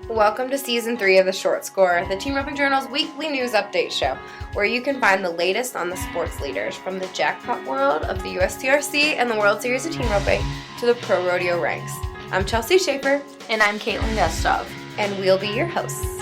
Welcome to Season 3 of The Short Score, the Team Roping Journal's weekly news update show, where you can find the latest on the sports leaders from the jackpot world of the USTRC and the World Series of Team Roping to the pro rodeo ranks. I'm Chelsea Schaefer. And I'm Kaitlin Gustave. And we'll be your hosts.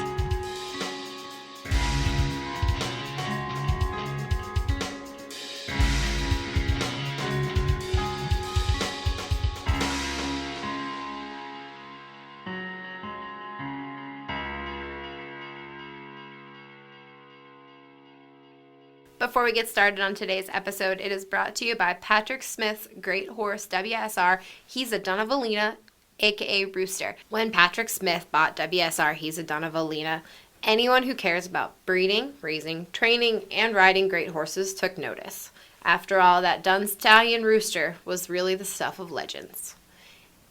Before we get started on today's episode, it is brought to you by Patrick Smith's Great Horse WSR. He's a Dunavalina, aka Rooster. When Patrick Smith bought WSR, he's a Dunavalina. Anyone who cares about breeding, raising, training, and riding great horses took notice. After all, that Dun Stallion Rooster was really the stuff of legends.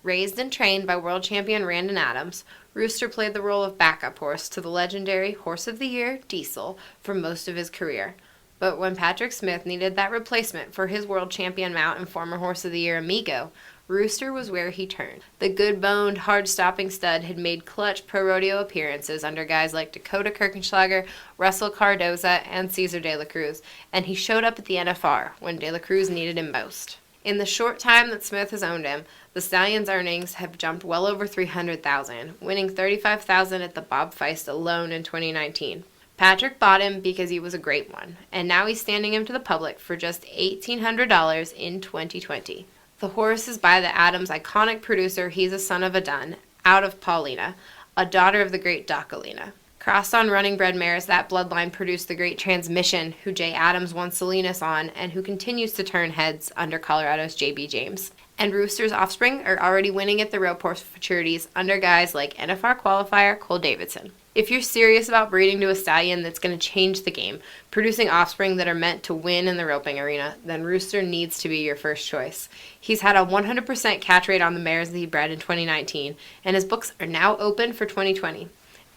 Raised and trained by world champion Randon Adams, Rooster played the role of backup horse to the legendary Horse of the Year, Diesel, for most of his career. But when Patrick Smith needed that replacement for his world champion mount and former Horse of the Year Amigo, Rooster was where he turned. The good-boned, hard-stopping stud had made clutch pro rodeo appearances under guys like Dakota Kirchenschlager, Russell Cardoza, and Cesar de la Cruz, and he showed up at the NFR when de la Cruz needed him most. In the short time that Smith has owned him, the Stallion's earnings have jumped well over $300,000, winning $35,000 at the Bob Feist alone in 2019. Patrick bought him because he was a great one, and now he's standing him to the public for just $1,800 in 2020. The horse is by the Adams iconic producer He's a Son of a Dun, out of Paulina, a daughter of the great Docalina. Crossed on running bred mares, that bloodline produced the great Transmission, who Jay Adams won Salinas on, and who continues to turn heads under Colorado's J.B. James. And Rooster's offspring are already winning at the rope horse futurities under guys like NFR qualifier Cole Davidson. If you're serious about breeding to a stallion that's going to change the game, producing offspring that are meant to win in the roping arena, then Rooster needs to be your first choice. He's had a 100% catch rate on the mares that he bred in 2019, and his books are now open for 2020.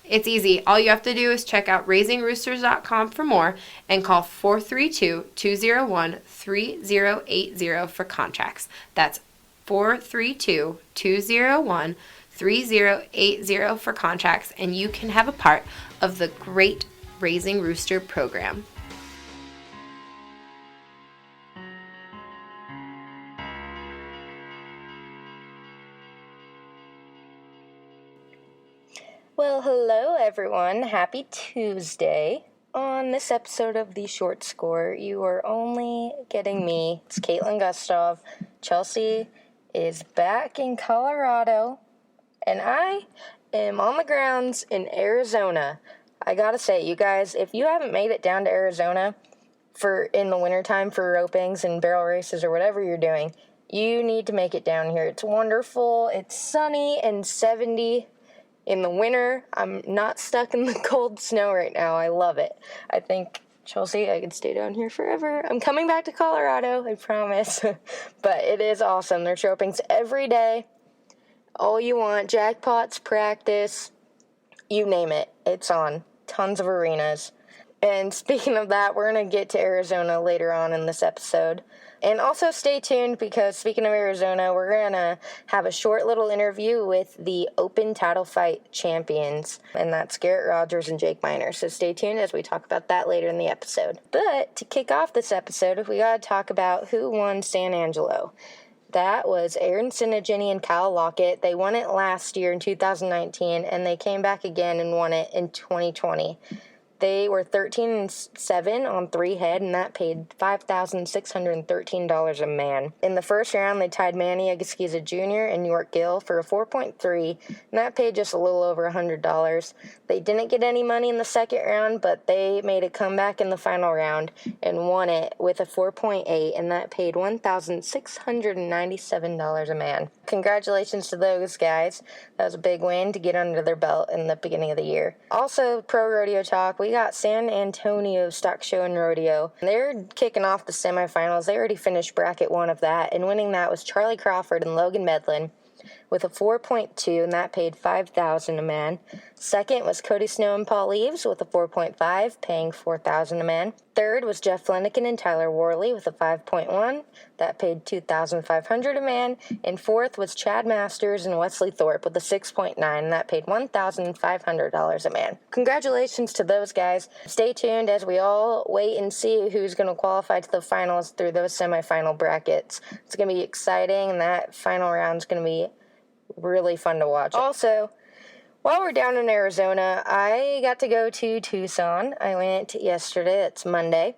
It's easy. All you have to do is check out raisingroosters.com for more and call 432-201-3080 for contracts. That's 432-201-3080 for contracts, and you can have a part of the great Raising Rooster program. Well, hello everyone. Happy Tuesday. On this episode of The Short Score, you are only getting me. It's Kaitlin Gustave. Chelsea is back in Colorado, and I am on the grounds in Arizona. I gotta say, you guys, if you haven't made it down to Arizona in the wintertime for ropings and barrel races or whatever you're doing, you need to make it down here. It's wonderful. It's sunny and 70 in the winter. I'm not stuck in the cold snow right now. I love it. I think, Chelsea, I could stay down here forever. I'm coming back to Colorado, I promise. But it is awesome. There's ropings every day. All you want, jackpots, practice, you name it. It's on. Tons of arenas. And speaking of that, we're going to get to Arizona later on in this episode. And also stay tuned, because speaking of Arizona, we're going to have a short little interview with the Open Title Fight champions, and that's Garrett Rogers and Jake Miner. So stay tuned as we talk about that later in the episode. But to kick off this episode, we got to talk about who won San Angelo. That was Aaron Sinigini and Kyle Lockett. They won it last year in 2019, and they came back again and won it in 2020. They were 13-7 on 3 head, and that paid $5,613 a man. In the first round, they tied Manny Agaskiza Jr. and York Gill for a 4.3, and that paid just a little over $100. They didn't get any money in the second round, but they made a comeback in the final round and won it with a 4.8, and that paid $1,697 a man. Congratulations to those guys. That was a big win to get under their belt in the beginning of the year. Also, pro rodeo talk, we got San Angelo Stock Show and Rodeo. They're kicking off the semifinals. They already finished bracket 1 of that, and winning that was Charlie Crawford and Logan Medlin. with a 4.2, and that paid $5,000 a man. Second was Cody Snow and Paul Eves with a 4.5, paying $4,000 a man. Third was Jeff Flanagan and Tyler Worley with a 5.1, that paid $2,500 a man. And fourth was Chad Masters and Wesley Thorpe with a 6.9, and that paid $1,500 a man. Congratulations to those guys. Stay tuned as we all wait and see who's going to qualify to the finals through those semifinal brackets. It's going to be exciting, and that final round is going to be really fun to watch. Also, while we're down in Arizona, I got to go to Tucson. I went yesterday, it's Monday,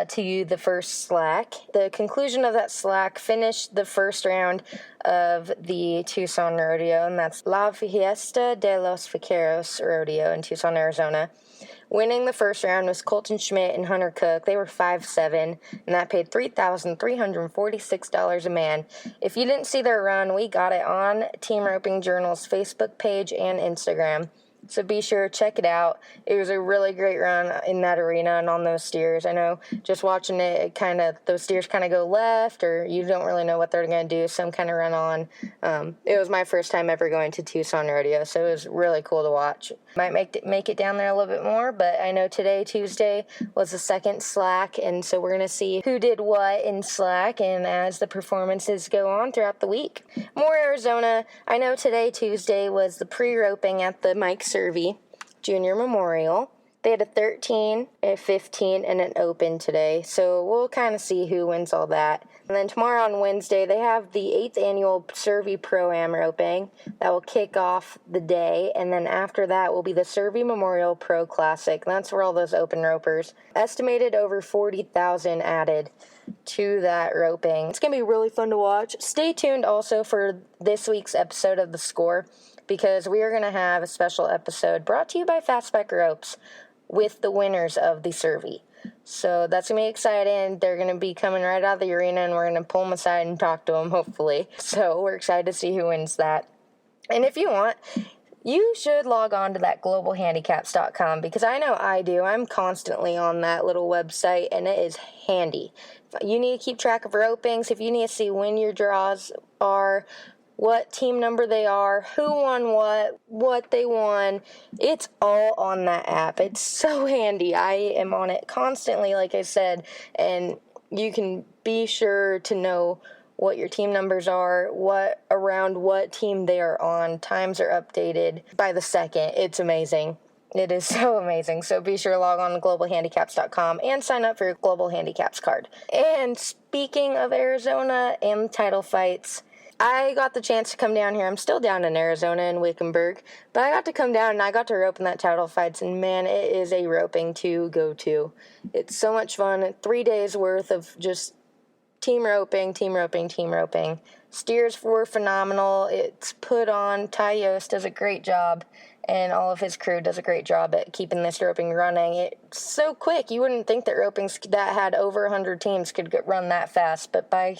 to the first slack. The conclusion of that slack finished the first round of the Tucson Rodeo, and that's La Fiesta de los Vaqueros Rodeo in Tucson, Arizona. Winning the first round was Colton Schmidt and Hunter Cook. They were 5'7", and that paid $3,346 a man. If you didn't see their run, we got it on Team Roping Journal's Facebook page and Instagram. So be sure to check it out. It was a really great run in that arena and on those steers. I know just watching it, those steers kind of go left, or you don't really know what they're going to do, some kind of run on. It was my first time ever going to Tucson Rodeo, so it was really cool to watch. Might make it down there a little bit more, but I know today, Tuesday, was the second slack, and so we're going to see who did what in slack, and as the performances go on throughout the week. More Arizona. I know today, Tuesday, was the pre-roping at the Mike Servey Junior Memorial. They had a 13, a 15, and an open today, so we'll kind of see who wins all that. And then tomorrow on Wednesday, they have the 8th annual Servey Pro-Am roping that will kick off the day, and then after that will be the Servey Memorial Pro Classic. That's where all those open ropers, estimated over 40,000 added to that roping. It's going to be really fun to watch. Stay tuned also for this week's episode of The Score, because we are going to have a special episode brought to you by Fastback Ropes with the winners of the Servey. So that's going to be exciting. They're going to be coming right out of the arena, and we're going to pull them aside and talk to them, hopefully. So we're excited to see who wins that. And if you want, you should log on to that globalhandicaps.com, because I know I do. I'm constantly on that little website, and it is handy. If you need to keep track of ropings, if you need to see when your draws are, what team number they are, who won what they won. It's all on that app. It's so handy. I am on it constantly, like I said, and you can be sure to know what your team numbers are, what team they are on. Times are updated by the second. It's amazing. It is so amazing. So be sure to log on to globalhandicaps.com and sign up for your Global Handicaps card. And speaking of Arizona and title fights, I got the chance to come down here. I'm still down in Arizona in Wickenburg, but I got to come down and I got to rope in that title fights, and man, it is a roping to go to. It's so much fun. 3 days worth of just team roping. Steers were phenomenal. It's put on. Ty Yost does a great job, and all of his crew does a great job at keeping this roping running. It's so quick. You wouldn't think that ropings that had over 100 teams could run that fast, but by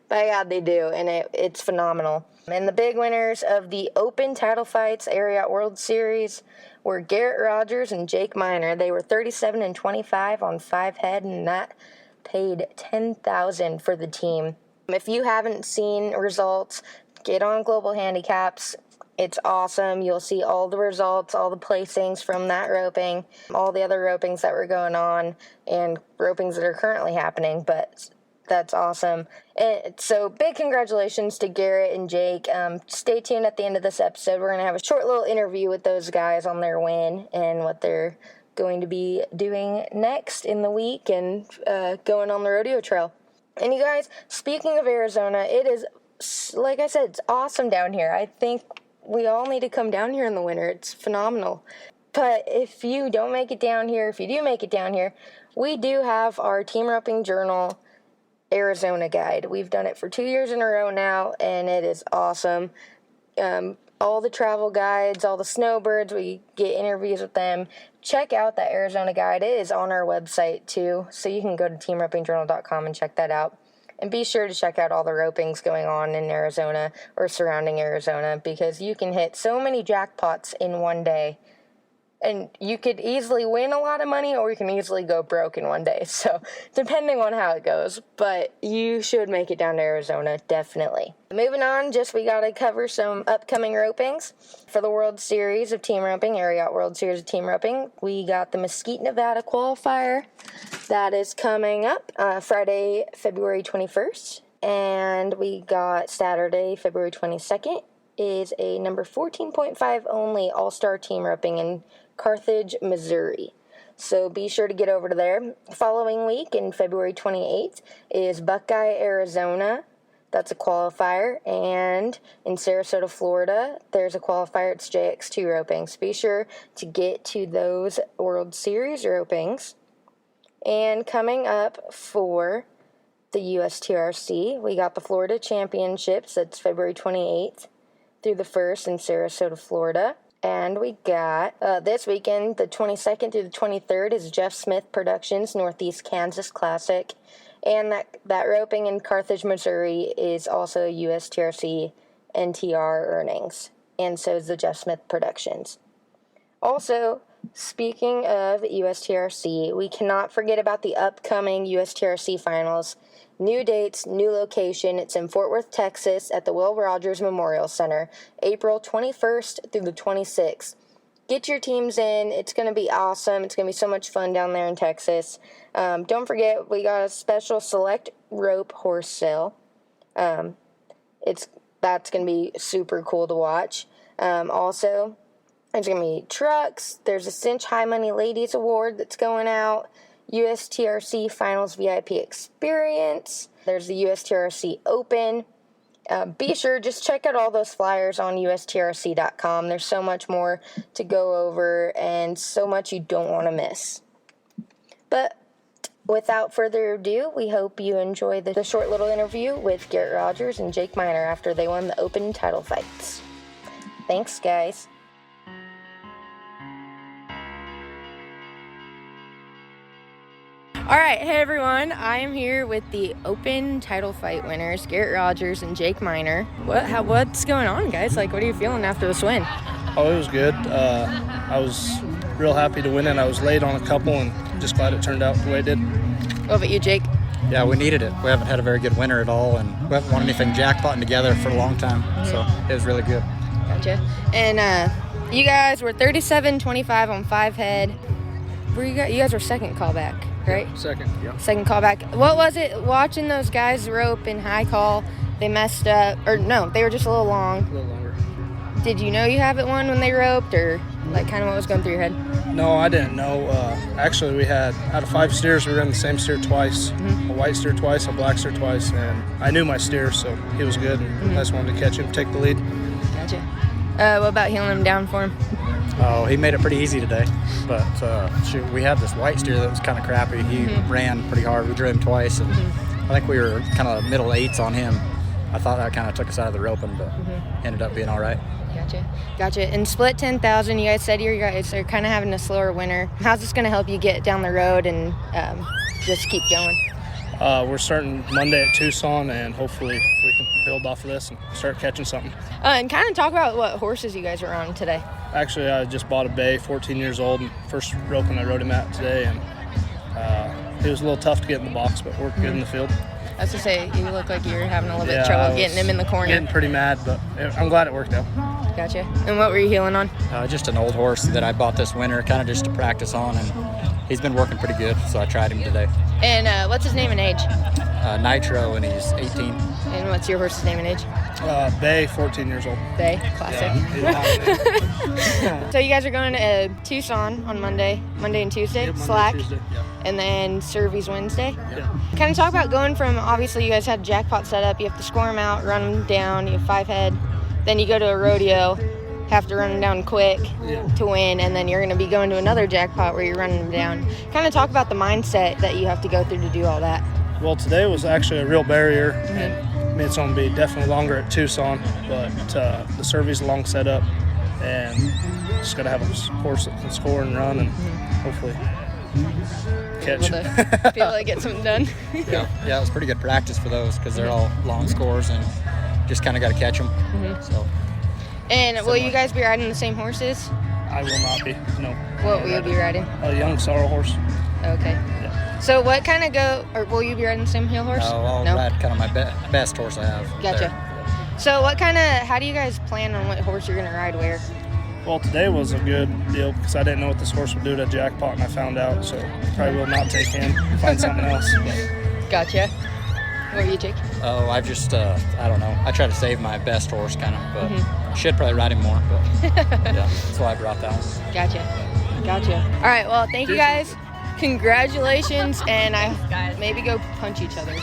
God, they do, and it's phenomenal. And the big winners of the Open title fights, Ariat World Series, were Garrett Rogers and Jake Miner. They were 37 and 25 on 5 head, and that paid $10,000 for the team. If you haven't seen results, get on Global Handicaps. It's awesome. You'll see all the results, all the placings from that roping, all the other ropings that were going on, and ropings that are currently happening, but that's awesome. And so big congratulations to Garrett and Jake. Stay tuned at the end of this episode. We're going to have a short little interview with those guys on their win and what they're going to be doing next in the week and going on the rodeo trail. And you guys, speaking of Arizona, it is, like I said, it's awesome down here. I think we all need to come down here in the winter. It's phenomenal. But if you don't make it down here, if you do make it down here, we do have our Team Roping Journal Arizona guide. We've done it for 2 years in a row now, and it is awesome. All the travel guides, all the snowbirds, we get interviews with them. Check out that Arizona guide. It is on our website too, so you can go to teamropingjournal.com and check that out. And be sure to check out all the ropings going on in Arizona or surrounding Arizona, because you can hit so many jackpots in one day. And you could easily win a lot of money, or you can easily go broke in one day. So, depending on how it goes. But you should make it down to Arizona, definitely. Moving on, we got to cover some upcoming ropings. For the World Series of Team Roping, Ariat World Series of Team Roping, we got the Mesquite, Nevada qualifier. That is coming up Friday, February 21st. And we got Saturday, February 22nd, is a number 14.5 only all-star team roping in Carthage, Missouri. So be sure to get over to there. Following week, in February 28th, is Buckeye, Arizona. That's a qualifier. And in Sarasota, Florida, there's a qualifier. It's JX2 roping. So be sure to get to those World Series ropings. And coming up for the USTRC, we got the Florida Championships. That's February 28th through the 1st in Sarasota, Florida. And we got, this weekend, the 22nd through the 23rd, is Jeff Smith Productions Northeast Kansas Classic. And that roping in Carthage, Missouri is also USTRC NTR earnings. And so is the Jeff Smith Productions. Also, speaking of USTRC, we cannot forget about the upcoming USTRC finals. New dates, new location. It's in Fort Worth, Texas at the Will Rogers Memorial Center, April 21st through the 26th. Get your teams in. It's going to be awesome. It's going to be so much fun down there in Texas. Don't forget, we got a special select rope horse sale. That's going to be super cool to watch. Also, there's going to be trucks. There's a Cinch High Money Ladies Award that's going out. USTRC Finals VIP Experience. There's the USTRC Open. Be sure, just check out all those flyers on USTRC.com. There's so much more to go over and so much you don't want to miss. But without further ado, we hope you enjoy the short little interview with Garrett Rogers and Jake Miner after they won the Open title fights. Thanks, guys. All right, hey everyone, I am here with the Open title fight winners, Garrett Rogers and Jake Miner. What's going on, guys? What are you feeling after this win? Oh, it was good. I was real happy to win it. I was late on a couple and just glad it turned out the way it did. What about you, Jake? Yeah, we needed it. We haven't had a very good winter at all, and we haven't won anything jackpotting together for a long time, so it was really good. Gotcha. And you guys were 37-25 on 5 head. You guys were second callback, right? Second, yeah. Second callback. What was it watching those guys rope in high call? They messed up, or no, they were just a little long. A little longer. Did you know you haven't won when they roped, or kind of what was going through your head? No, I didn't know. Actually, we had, out of 5 steers, we ran the same steer twice. Mm-hmm. A white steer twice, a black steer twice, and I knew my steer, so he was good, and I just wanted to catch him, take the lead. Gotcha. What about heeling him down for him? Oh, he made it pretty easy today, but we had this white steer that was kind of crappy. He ran pretty hard. We drew him twice, and I think we were kind of middle 8s on him. I thought that kind of took us out of the roping, but ended up being all right. Gotcha. And split 10,000, you guys said you guys are kind of having a slower winter. How's this going to help you get down the road and just keep going? We're starting Monday at Tucson, and hopefully we can build off of this and start catching something. And kind of talk about what horses you guys were on today. Actually, I just bought a bay, 14 years old, and first roping I rode him at today, and it was a little tough to get in the box, but worked good in the field. I was going to say, you look like you were having a little bit of trouble getting him in the corner. Getting pretty mad, but I'm glad it worked out. Gotcha. And what were you heeling on? Just an old horse that I bought this winter, kind of just to practice on, and he's been working pretty good, so I tried him today. And what's his name and age? Nitro, and he's 18. And what's your horse's name and age? Bay, 14 years old. Bay, classic. Yeah. So you guys are going to Tucson on Monday and Tuesday, Monday, slack, Tuesday, yeah. And then Survey's Wednesday. Yeah. Kind of talk about going from, obviously you guys had jackpot set up, you have to score them out, run them down, you have 5 head, then you go to a rodeo, have to run them down quick to win, and then you're going to be going to another jackpot where you're running them down. Kind of talk about the mindset that you have to go through to do all that. Well, today was actually a real barrier, and I mean, it's going to be definitely longer at Tucson, but the Survey's a long setup, and just got to have a horse that can score and run, and hopefully catch. Be able to get something done. Yeah, it was pretty good practice for those because they're all long scores, and just kind of got to catch them. So. And will you guys be riding the same horses? I will not be. No. What will you be riding? A young sorrel horse. Okay. Yeah. So what kind of or will you be riding the Sam Hill horse? No, I'll ride kind of my best horse I have. Gotcha. There. So how do you guys plan on what horse you're going to ride where? Well, today was a good deal because I didn't know what this horse would do to Jackpot, and I found out. So probably will not take him. Find something else. Gotcha. What will you take? Oh, I've just, I don't know. I try to save my best horse kind of, but should probably ride him more. But yeah, that's why I brought that one. Gotcha. All right, well, thank you guys. Congratulations, and I maybe go punch each other.